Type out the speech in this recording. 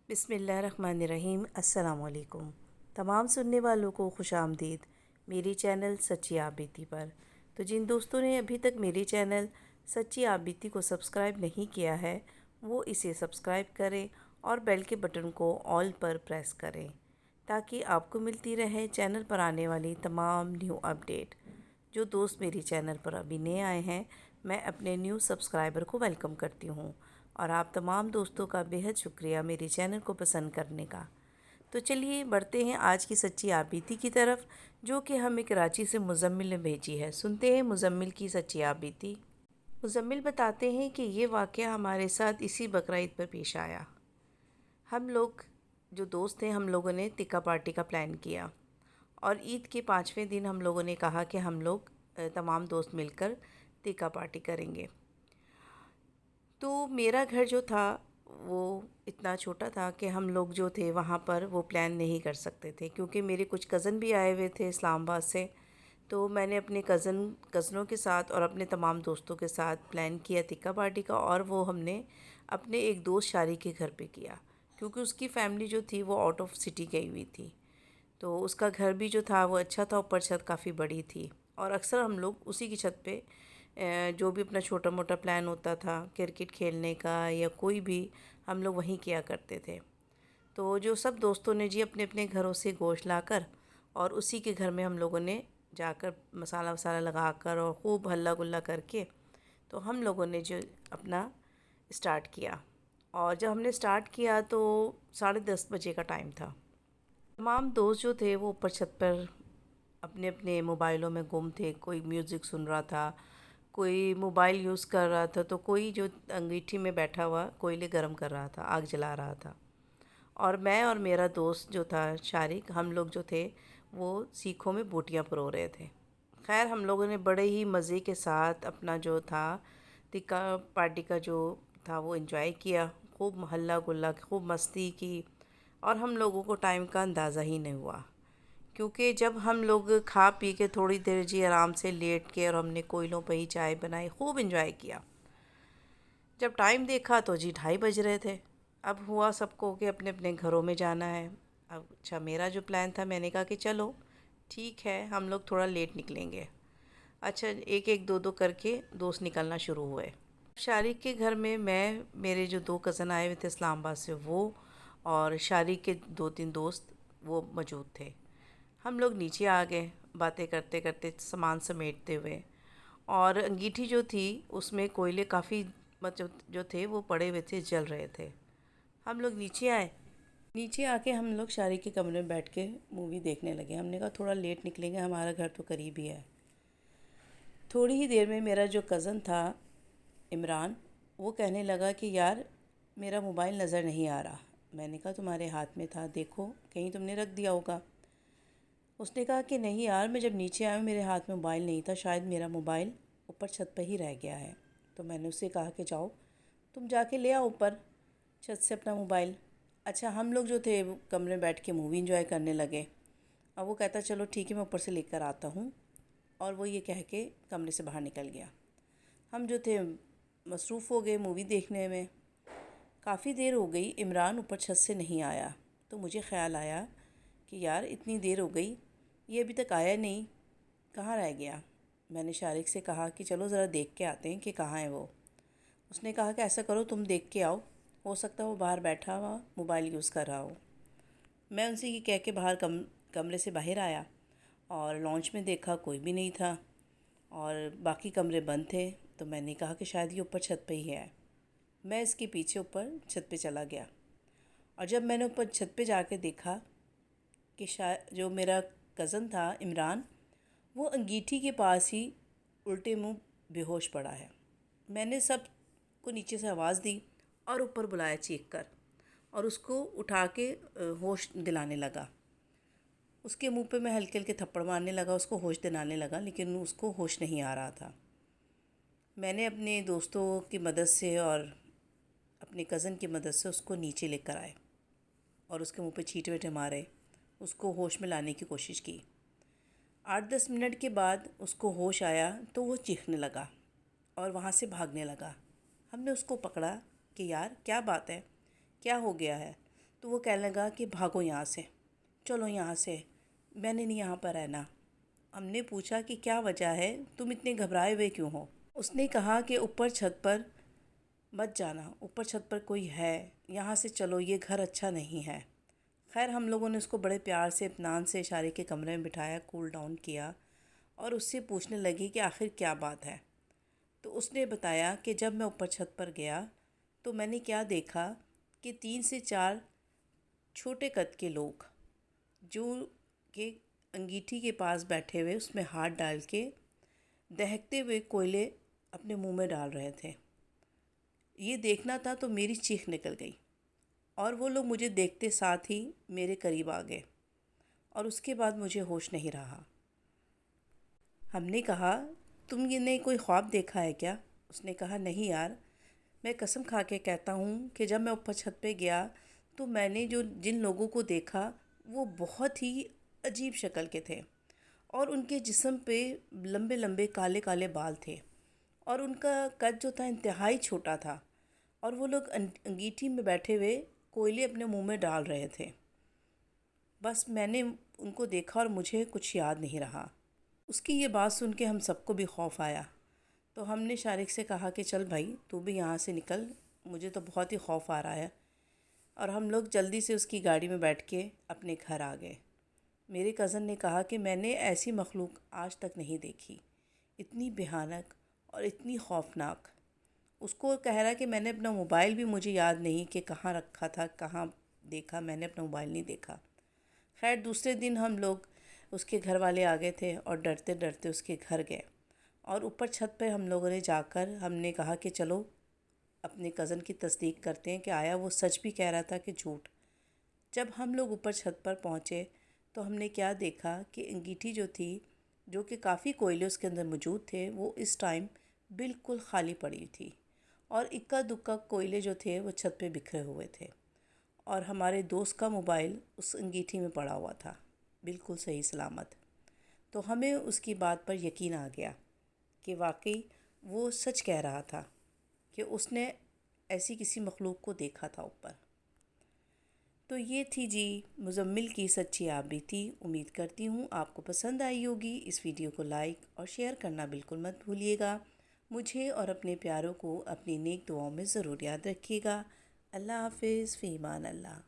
بسم اللہ الرحمن الرحیم۔ السلام علیکم تمام سننے والوں کو خوش آمدید میری چینل سچی آپ بیتی پر۔ تو جن دوستوں نے ابھی تک میری چینل سچی آپ بیتی کو سبسکرائب نہیں کیا ہے وہ اسے سبسکرائب کریں اور بیل کے بٹن کو آل پر پریس کریں تاکہ آپ کو ملتی رہے چینل پر آنے والی تمام نیو اپڈیٹ۔ جو دوست میری چینل پر ابھی نئے آئے ہیں میں اپنے نیو سبسکرائبر کو ویلکم کرتی ہوں اور آپ تمام دوستوں کا بہت شکریہ میری چینل کو پسند کرنے کا۔ تو چلیے بڑھتے ہیں آج کی سچی آپ بیتی کی طرف، جو کہ ہمیں کراچی سے مزمل نے بھیجی ہے۔ سنتے ہیں مزمل کی سچی آپ بیتی۔ مزمل بتاتے ہیں کہ یہ واقعہ ہمارے ساتھ اسی بقرعید پر پیش آیا۔ ہم لوگ جو دوست ہیں ہم لوگوں نے ٹکا پارٹی کا پلان کیا اور عید کے 5ویں دن ہم لوگوں نے کہا کہ ہم لوگ تمام دوست مل کر ٹکا پارٹی کریں گے۔ تو میرا گھر جو تھا وہ اتنا چھوٹا تھا کہ ہم لوگ جو تھے وہاں پر وہ پلان نہیں کر سکتے تھے، کیونکہ میرے کچھ کزن بھی آئے ہوئے تھے اسلام آباد سے۔ تو میں نے اپنے کزنوں کے ساتھ اور اپنے تمام دوستوں کے ساتھ پلان کیا ٹکا پارٹی کا، اور وہ ہم نے اپنے ایک دوست شاری کے گھر پہ کیا، کیونکہ اس کی فیملی جو تھی وہ آؤٹ آف سٹی گئی ہوئی تھی۔ تو اس کا گھر بھی جو تھا وہ اچھا تھا، اوپر چھت کافی بڑی تھی، اور اکثر ہم لوگ اسی کی چھت پہ جو بھی اپنا چھوٹا موٹا پلان ہوتا تھا کرکٹ کھیلنے کا یا کوئی بھی، ہم لوگ وہیں کیا کرتے تھے۔ تو جو سب دوستوں نے جی اپنے اپنے گھروں سے گوشت لا کر اور اسی کے گھر میں ہم لوگوں نے جا کر مسالہ وسالہ لگا کر اور خوب ہلا گلا کر کے تو ہم لوگوں نے جو اپنا اسٹارٹ کیا۔ اور جب ہم نے اسٹارٹ کیا تو 10:30 بجے کا ٹائم تھا۔ تمام دوست جو تھے وہ اوپر چھت پر اپنے اپنے موبائلوں میں گم تھے، کوئی میوزک سن رہا تھا، کوئی موبائل یوز کر رہا تھا، تو کوئی جو انگیٹھی میں بیٹھا ہوا کوئلے گرم کر رہا تھا، آگ جلا رہا تھا۔ اور میں اور میرا دوست جو تھا شارق، ہم لوگ جو تھے وہ سیکھوں میں بوٹیاں پرو رہے تھے۔ خیر ہم لوگوں نے بڑے ہی مزے کے ساتھ اپنا جو تھا ٹکا پارٹی کا جو تھا وہ انجوائے کیا، خوب ہلا گلا خوب مستی کی، اور ہم لوگوں کو ٹائم کا اندازہ ہی نہیں ہوا، کیونکہ جب ہم لوگ کھا پی کے تھوڑی دیر جی آرام سے لیٹ کے اور ہم نے کوئلوں پہ ہی چائے بنائی، خوب انجوائے کیا۔ جب ٹائم دیکھا تو جی 2:30 بج رہے تھے۔ اب ہوا سب کو کہ اپنے اپنے گھروں میں جانا ہے۔ اب اچھا میرا جو پلان تھا میں نے کہا کہ چلو ٹھیک ہے ہم لوگ تھوڑا لیٹ نکلیں گے۔ اچھا ایک ایک دو دو کر کے دوست نکلنا شروع ہوئے۔ شارق کے گھر میں میرے جو 2 کزن آئے ہوئے تھے اسلام آباد سے وہ، اور شارق کے 2-3 دوست وہ موجود تھے۔ ہم لوگ نیچے آ گئے باتیں کرتے کرتے سامان سمیٹتے ہوئے، اور انگیٹھی جو تھی اس میں کوئلے کافی جو تھے وہ پڑے ہوئے تھے، جل رہے تھے۔ ہم لوگ نیچے آئے، نیچے آ کے ہم لوگ شارق کے کمرے میں بیٹھ کے مووی دیکھنے لگے۔ ہم نے کہا تھوڑا لیٹ نکلیں گے، ہمارا گھر تو قریب ہی ہے۔ تھوڑی ہی دیر میں میرا جو کزن تھا عمران، وہ کہنے لگا کہ یار میرا موبائل نظر نہیں آ رہا۔ میں نے کہا تمہارے ہاتھ میں تھا، دیکھو کہیں تم نے رکھ دیا ہوگا۔ اس نے کہا کہ نہیں یار میں جب نیچے آیا ہوں میرے ہاتھ میں موبائل نہیں تھا، شاید میرا موبائل اوپر چھت پہ ہی رہ گیا ہے۔ تو میں نے اس سے کہا کہ جاؤ تم جا کے لے آؤ اوپر چھت سے اپنا موبائل۔ اچھا ہم لوگ جو تھے وہ کمرے میں بیٹھ کے مووی انجوائے کرنے لگے۔ اب وہ کہتا چلو ٹھیک ہے میں اوپر سے لے کر آتا ہوں، اور وہ یہ کہہ کے کمرے سے باہر نکل گیا۔ ہم جو تھے مصروف ہو گئے مووی دیکھنے میں۔ کافی دیر ہو گئی عمران اوپر چھت سے نہیں آیا، تو مجھے خیال آیا کہ یار اتنی دیر ہو گئی یہ ابھی تک آیا نہیں، کہاں رہ گیا۔ میں نے شارق سے کہا کہ چلو ذرا دیکھ کے آتے ہیں کہ کہاں ہے وہ۔ اس نے کہا کہ ایسا کرو تم دیکھ کے آؤ، ہو سکتا ہے وہ باہر بیٹھا ہوا موبائل یوز کر رہا ہو۔ میں ان سے یہ کہہ کے باہر کمرے سے باہر آیا، اور لانچ میں دیکھا کوئی بھی نہیں تھا اور باقی کمرے بند تھے۔ تو میں نے کہا کہ شاید یہ اوپر چھت پہ ہی ہے۔ میں اس کے پیچھے اوپر چھت پہ چلا گیا، اور جب میں نے اوپر چھت پہ جا کے دیکھا کہ جو میرا کزن تھا عمران، وہ انگیٹھی کے پاس ہی الٹے منہ بے ہوش پڑا ہے۔ میں نے سب کو نیچے سے آواز دی اور اوپر بلایا چیخ کر، اور اس کو اٹھا کے ہوش دلانے لگا۔ اس کے منہ پہ میں ہلکے ہلکے تھپڑ مارنے لگا، اس کو ہوش دلانے لگا، لیکن اس کو ہوش نہیں آ رہا تھا۔ میں نے اپنے دوستوں کی مدد سے اور اپنے کزن کی مدد سے اس کو نیچے لے کر آئے، اور اس کے منہ پہ چھینٹے ویٹے مارے، اس کو ہوش میں لانے کی کوشش کی۔ 8-10 منٹ کے بعد اس کو ہوش آیا تو وہ چیخنے لگا اور وہاں سے بھاگنے لگا۔ ہم نے اس کو پکڑا کہ یار کیا بات ہے، کیا ہو گیا ہے؟ تو وہ کہنے لگا کہ بھاگو یہاں سے، چلو یہاں سے، میں نے نہیں یہاں پر رہنا۔ ہم نے پوچھا کہ کیا وجہ ہے، تم اتنے گھبرائے ہوئے کیوں ہو؟ اس نے کہا کہ اوپر چھت پر مت جانا، اوپر چھت پر کوئی ہے، یہاں سے چلو، یہ گھر اچھا نہیں ہے۔ خیر ہم لوگوں نے اس کو بڑے پیار سے اطمینان سے اشارے کے کمرے میں بٹھایا، کول ڈاؤن کیا اور اس سے پوچھنے لگی کہ آخر کیا بات ہے۔ تو اس نے بتایا کہ جب میں اوپر چھت پر گیا تو میں نے کیا دیکھا کہ 3 سے 4 چھوٹے قد کے لوگ جو کہ انگیٹھی کے پاس بیٹھے ہوئے اس میں ہاتھ ڈال کے دہکتے ہوئے کوئلے اپنے منہ میں ڈال رہے تھے۔ یہ دیکھنا تھا تو میری چیخ نکل گئی اور وہ لوگ مجھے دیکھتے ساتھ ہی میرے قریب آ گئے اور اس کے بعد مجھے ہوش نہیں رہا۔ ہم نے کہا تم نے کوئی خواب دیکھا ہے کیا؟ اس نے کہا نہیں یار، میں قسم کھا کے کہتا ہوں کہ جب میں اوپر چھت پہ گیا تو میں نے جن لوگوں کو دیکھا وہ بہت ہی عجیب شکل کے تھے اور ان کے جسم پہ لمبے لمبے کالے کالے بال تھے اور ان کا قد جو تھا انتہائی چھوٹا تھا اور وہ لوگ انگیٹھی میں بیٹھے ہوئے کوئلے اپنے منہ میں ڈال رہے تھے۔ بس میں نے ان کو دیکھا اور مجھے کچھ یاد نہیں رہا۔ اس کی یہ بات سن کے ہم سب کو بھی خوف آیا، تو ہم نے شارق سے کہا کہ چل بھائی تو بھی یہاں سے نکل، مجھے تو بہت ہی خوف آ رہا ہے، اور ہم لوگ جلدی سے اس کی گاڑی میں بیٹھ کے اپنے گھر آ گئے۔ میرے کزن نے کہا کہ میں نے ایسی مخلوق آج تک نہیں دیکھی، اتنی بھیانک اور اتنی خوفناک۔ اس کو کہہ رہا کہ میں نے اپنا موبائل بھی مجھے یاد نہیں کہ کہاں رکھا تھا، کہاں دیکھا، میں نے اپنا موبائل نہیں دیکھا۔ خیر دوسرے دن ہم لوگ اس کے گھر والے آ گئے تھے اور ڈرتے ڈرتے اس کے گھر گئے اور اوپر چھت پہ ہم لوگوں نے جا کر ہم نے کہا کہ چلو اپنے کزن کی تصدیق کرتے ہیں کہ آیا وہ سچ بھی کہہ رہا تھا کہ جھوٹ۔ جب ہم لوگ اوپر چھت پر پہنچے تو ہم نے کیا دیکھا کہ انگیٹھی جو تھی، جو کہ کافی کوئلے اس کے اندر موجود تھے، وہ اس ٹائم بالکل خالی پڑی تھی اور اکا دکا کوئلے جو تھے وہ چھت پہ بکھرے ہوئے تھے اور ہمارے دوست کا موبائل اس انگیٹھی میں پڑا ہوا تھا بالکل صحیح سلامت۔ تو ہمیں اس کی بات پر یقین آ گیا کہ واقعی وہ سچ کہہ رہا تھا کہ اس نے ایسی کسی مخلوق کو دیکھا تھا اوپر۔ تو یہ تھی جی مزمل کی سچی آپ بیتی۔ امید کرتی ہوں آپ کو پسند آئی ہوگی۔ اس ویڈیو کو لائک اور شیئر کرنا بالکل مت بھولیے گا۔ مجھے اور اپنے پیاروں کو اپنی نیک دعاؤں میں ضرور یاد رکھیے گا۔ اللہ حافظ، فی امان اللہ۔